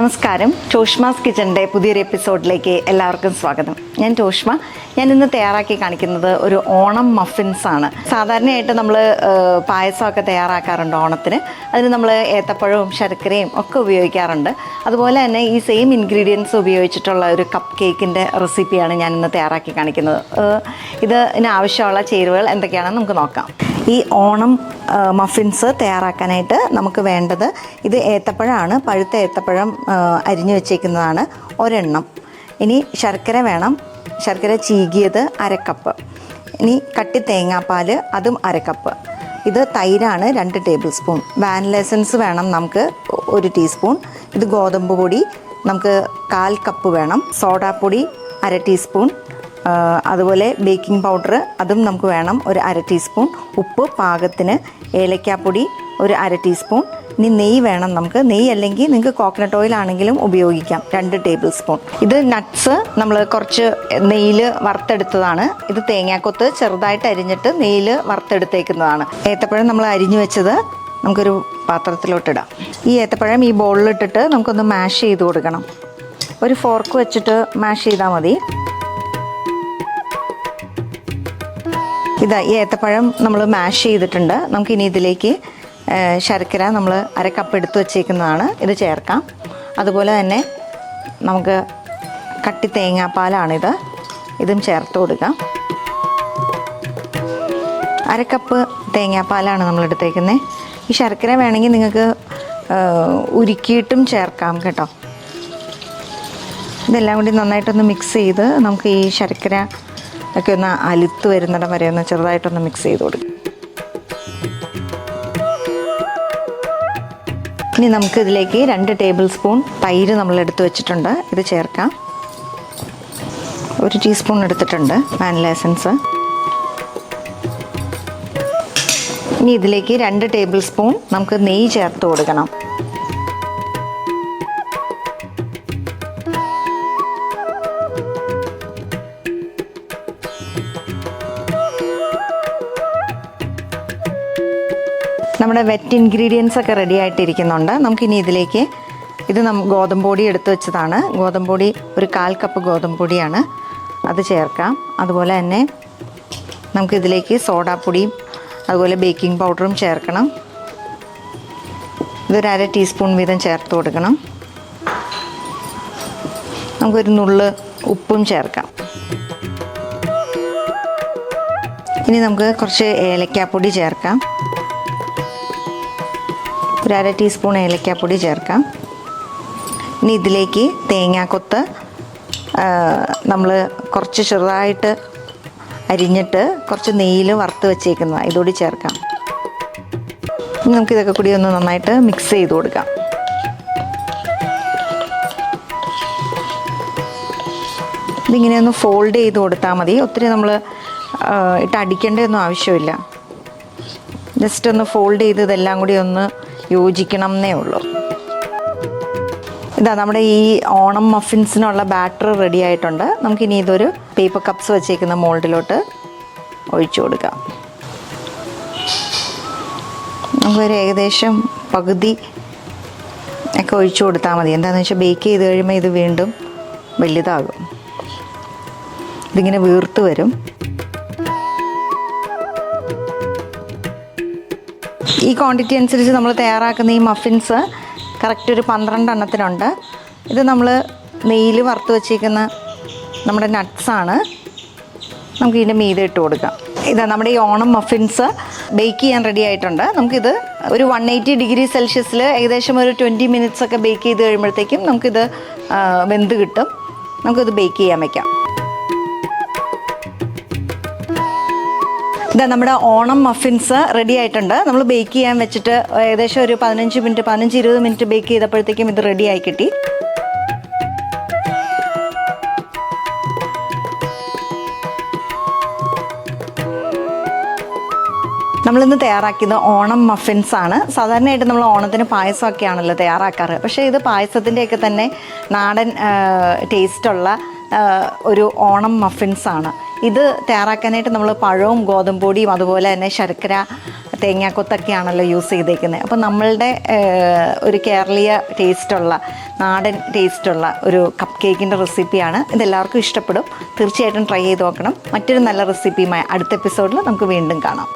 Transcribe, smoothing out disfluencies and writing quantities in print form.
നമസ്കാരം. ടോഷ്മാസ് കിച്ചണിൻ്റെ പുതിയൊരു എപ്പിസോഡിലേക്ക് എല്ലാവർക്കും സ്വാഗതം. ഞാൻ ടോഷ്മ. ഞാൻ ഇന്ന് തയ്യാറാക്കി കാണിക്കുന്നത് ഒരു ഓണം മഫിൻസ് ആണ്. സാധാരണയായിട്ട് നമ്മൾ പായസമൊക്കെ തയ്യാറാക്കാറുണ്ട് ഓണത്തിന്. അതിന് നമ്മൾ ഏത്തപ്പഴവും ശർക്കരയും ഒക്കെ ഉപയോഗിക്കാറുണ്ട്. അതുപോലെ തന്നെ ഈ സെയിം ഇൻഗ്രീഡിയൻസ് ഉപയോഗിച്ചിട്ടുള്ള ഒരു കപ്പ് കേക്കിൻ്റെ റെസിപ്പിയാണ് ഞാൻ ഇന്ന് തയ്യാറാക്കി കാണിക്കുന്നത്. ഇതിന് ആവശ്യമുള്ള ചേരുവകൾ എന്തൊക്കെയാണെന്ന് നമുക്ക് നോക്കാം. ഈ ഓണം മഫിൻസ് തയ്യാറാക്കാനായിട്ട് നമുക്ക് വേണ്ടത് ഇത് ഏത്തപ്പഴമാണ്. പഴുത്ത ഏത്തപ്പഴം അരിഞ്ഞു വെച്ചേക്കുന്നതാണ് ഒരെണ്ണം. ഇനി ശർക്കര വേണം. ശർക്കര ചീകിയത് 1/2 കപ്പ്. ഇനി കട്ടി തേങ്ങാപ്പാൽ അതും 1/2 കപ്പ്. ഇത് തൈരാണ് 2 ടേബിൾ സ്പൂൺ. വാനില എസൻസ് വേണം നമുക്ക് 1 ടീസ്പൂൺ. ഇത് ഗോതമ്പ് പൊടി നമുക്ക് 1/4 കപ്പ് വേണം. സോഡാപ്പൊടി 1/2 ടീസ്പൂൺ. അതുപോലെ ബേക്കിംഗ് പൗഡർ അതും നമുക്ക് വേണം 1/2 ടീസ്പൂൺ. ഉപ്പ് പാകത്തിന്. ഏലക്കാപ്പൊടി 1/2 ടീസ്പൂൺ. ഇനി നെയ്യ് വേണം നമുക്ക്. നെയ്യ് അല്ലെങ്കിൽ നിങ്ങൾക്ക് കോക്കനട്ട് ഓയിൽ ആണെങ്കിലും ഉപയോഗിക്കാം, 2 ടേബിൾ സ്പൂൺ. ഇത് നട്ട്സ് നമ്മൾ കുറച്ച് നെയ്യിൽ വറുത്തെടുത്തതാണ്. ഇത് തേങ്ങാക്കൊത്ത് ചെറുതായിട്ട് അരിഞ്ഞിട്ട് നെയ്യിൽ വറുത്തെടുത്തേക്കുന്നതാണ്. ഏത്തപ്പഴം നമ്മൾ അരിഞ്ഞു വെച്ചത് നമുക്കൊരു പാത്രത്തിലോട്ടിടാം. ഈ ഏത്തപ്പഴം ഈ ബൗളിലിട്ടിട്ട് നമുക്കൊന്ന് മാഷ് ചെയ്ത് കൊടുക്കണം. ഒരു ഫോർക്ക് വെച്ചിട്ട് മാഷ് ചെയ്താൽ മതി. ഈ ഏത്തപ്പഴം നമ്മൾ മാഷ് ചെയ്തിട്ടുണ്ട്. നമുക്കിനി ഇതിലേക്ക് ശർക്കര നമ്മൾ 1/2 കപ്പ് എടുത്ത് വച്ചേക്കുന്നതാണ്, ഇത് ചേർക്കാം. അതുപോലെ തന്നെ നമുക്ക് കട്ടി തേങ്ങാപ്പാലാണിത്, ഇതും ചേർത്ത് കൊടുക്കാം. 1/2 കപ്പ് തേങ്ങാപ്പാലാണ് നമ്മൾ എടുത്തേക്കുന്നത്. ഈ ശർക്കര വേണമെങ്കിൽ നിങ്ങൾക്ക് ഉരുക്കിയിട്ടും ചേർക്കാം കേട്ടോ. ഇതെല്ലാം കൂടി നന്നായിട്ടൊന്ന് മിക്സ് ചെയ്ത് നമുക്ക് ഈ ശർക്കര ഒക്കെ ഒന്ന് അലുത്ത് വരുന്നിടം വരെ ഒന്ന് ചെറുതായിട്ടൊന്ന് മിക്സ് ചെയ്ത് കൊടുക്കും. ഇനി നമുക്ക് ഇതിലേക്ക് 2 ടേബിൾ സ്പൂൺ തൈര് നമ്മൾ എടുത്ത് വെച്ചിട്ടുണ്ട്, ഇത് ചേർക്കാം. 1 ടീസ്പൂൺ എടുത്തിട്ടുണ്ട് വാനില എസൻസ്. ഇനി ഇതിലേക്ക് 2 ടേബിൾ സ്പൂൺ നമുക്ക് നെയ്യ് ചേർത്ത് കൊടുക്കണം. നമ്മുടെ വെറ്റ് ഇൻഗ്രീഡിയൻസ് ഒക്കെ റെഡി ആയിട്ടിരിക്കുന്നുണ്ട്. നമുക്കിനി ഇതിലേക്ക് ഗോതമ്പ് പൊടി എടുത്ത് വെച്ചതാണ്. ഗോതമ്പ് പൊടി 1/4 കപ്പ് ഗോതമ്പ് പൊടിയാണ്, അത് ചേർക്കാം. അതുപോലെ തന്നെ നമുക്കിതിലേക്ക് സോഡാപ്പൊടിയും അതുപോലെ ബേക്കിംഗ് പൗഡറും ചേർക്കണം. ഇതൊരു 1/2 ടീസ്പൂൺ വീതം ചേർത്ത് കൊടുക്കണം. നമുക്കൊരു നുള്ള് ഉപ്പും ചേർക്കാം. ഇനി നമുക്ക് കുറച്ച് ഏലക്കാപ്പൊടി ചേർക്കാം. 1/2 ടീസ്പൂൺ ഏലക്കാപ്പൊടി ചേർക്കാം. ഇനി ഇതിലേക്ക് തേങ്ങാക്കൊത്ത് നമ്മൾ കുറച്ച് ചെറുതായിട്ട് അരിഞ്ഞിട്ട് കുറച്ച് നെയ്യിൽ വറുത്ത് വെച്ചേക്കുന്നതാണ്, ഇതുകൂടി ചേർക്കാം. ഇനി നമുക്കിതൊക്കെ കൂടി ഒന്ന് നന്നായിട്ട് മിക്സ് ചെയ്ത് കൊടുക്കാം. ഇതിങ്ങനെ ഒന്ന് ഫോൾഡ് ചെയ്ത് കൊടുത്താൽ മതി. ഒത്തിരി നമ്മൾ അടിക്കേണ്ടതൊന്നും ആവശ്യമില്ല. ജസ്റ്റ് ഒന്ന് ഫോൾഡ് ചെയ്ത് ഇതെല്ലാം കൂടി ഒന്ന് യോജിക്കണം എന്നേ ഉള്ളൂ. നമ്മുടെ ഈ ഓണം മഫിൻസിനുള്ള ബാറ്റർ റെഡി ആയിട്ടുണ്ട്. നമുക്കിനി ഇതൊരു പേപ്പർ കപ്സ് വെച്ചേക്കുന്ന മോൾഡിലോട്ട് ഒഴിച്ചു കൊടുക്കാം. നമുക്കൊരു ഏകദേശം പകുതി ഒക്കെ ഒഴിച്ചു കൊടുത്താൽ മതി. എന്താണെന്ന് വെച്ചാൽ ബേക്ക് ചെയ്ത് കഴിയുമ്പോൾ ഇത് വീണ്ടും വലുതാകും, ഇതിങ്ങനെ വീർത്ത് വരും. ഈ ക്വാണ്ടിറ്റി അനുസരിച്ച് നമ്മൾ തയ്യാറാക്കുന്ന ഈ മഫിൻസ് കറക്റ്റ് ഒരു 12 എണ്ണത്തിനുണ്ട്. ഇത് നമ്മൾ നെയ്യിൽ വറുത്ത് വെച്ചിരിക്കുന്ന നമ്മുടെ നട്ട്സാണ്. നമുക്ക് ഇതിൻ്റെ മീതെ ഇട്ട് കൊടുക്കാം. നമ്മുടെ ഈ ഓണം മഫിൻസ് ബേക്ക് ചെയ്യാൻ റെഡി ആയിട്ടുണ്ട്. നമുക്കിത് ഒരു 180 ഡിഗ്രി സെൽഷ്യസിൽ ഏകദേശം ഒരു 20 മിനിറ്റ്സ് ഒക്കെ ബേക്ക് ചെയ്ത് കഴിയുമ്പോഴത്തേക്കും നമുക്കിത് വെന്ത് കിട്ടും. നമുക്കിത് ബേക്ക് ചെയ്യാൻ വയ്ക്കാം. നമ്മുടെ ഓണം മഫിൻസ് റെഡി ആയിട്ടുണ്ട്. നമ്മൾ ബേക്ക് ചെയ്യാൻ വെച്ചിട്ട് ഏകദേശം ഒരു 15-20 മിനിറ്റ് ബേക്ക് ചെയ്തപ്പോഴത്തേക്കും ഇത് റെഡി ആയി കിട്ടി. നമ്മളിന്ന് തയ്യാറാക്കിയത് ഓണം മഫിൻസ് ആണ്. സാധാരണയായിട്ട് നമ്മൾ ഓണത്തിന് പായസമൊക്കെയാണല്ലോ തയ്യാറാക്കാറ്. പക്ഷേ ഇത് പായസത്തിൻ്റെയൊക്കെ തന്നെ നാടൻ ടേസ്റ്റുള്ള ഒരു ഓണം മഫിൻസ് ആണ്. ഇത് തയ്യാറാക്കാനായിട്ട് നമ്മൾ പഴവും ഗോതമ്പൊടിയും അതുപോലെ തന്നെ ശർക്കര, തേങ്ങാക്കൊത്തൊക്കെയാണല്ലോ യൂസ് ചെയ്തേക്കുന്നത്. അപ്പോൾ നമ്മളുടെ ഒരു കേരളീയ ടേസ്റ്റുള്ള നാടൻ ടേസ്റ്റുള്ള ഒരു കപ്പ് കേക്കിൻ്റെ റെസിപ്പിയാണ്. ഇതെല്ലാവർക്കും ഇഷ്ടപ്പെടും. തീർച്ചയായിട്ടും ട്രൈ ചെയ്ത് നോക്കണം. മറ്റൊരു നല്ല റെസിപ്പിയുമായി അടുത്ത എപ്പിസോഡിൽ നമുക്ക് വീണ്ടും കാണാം.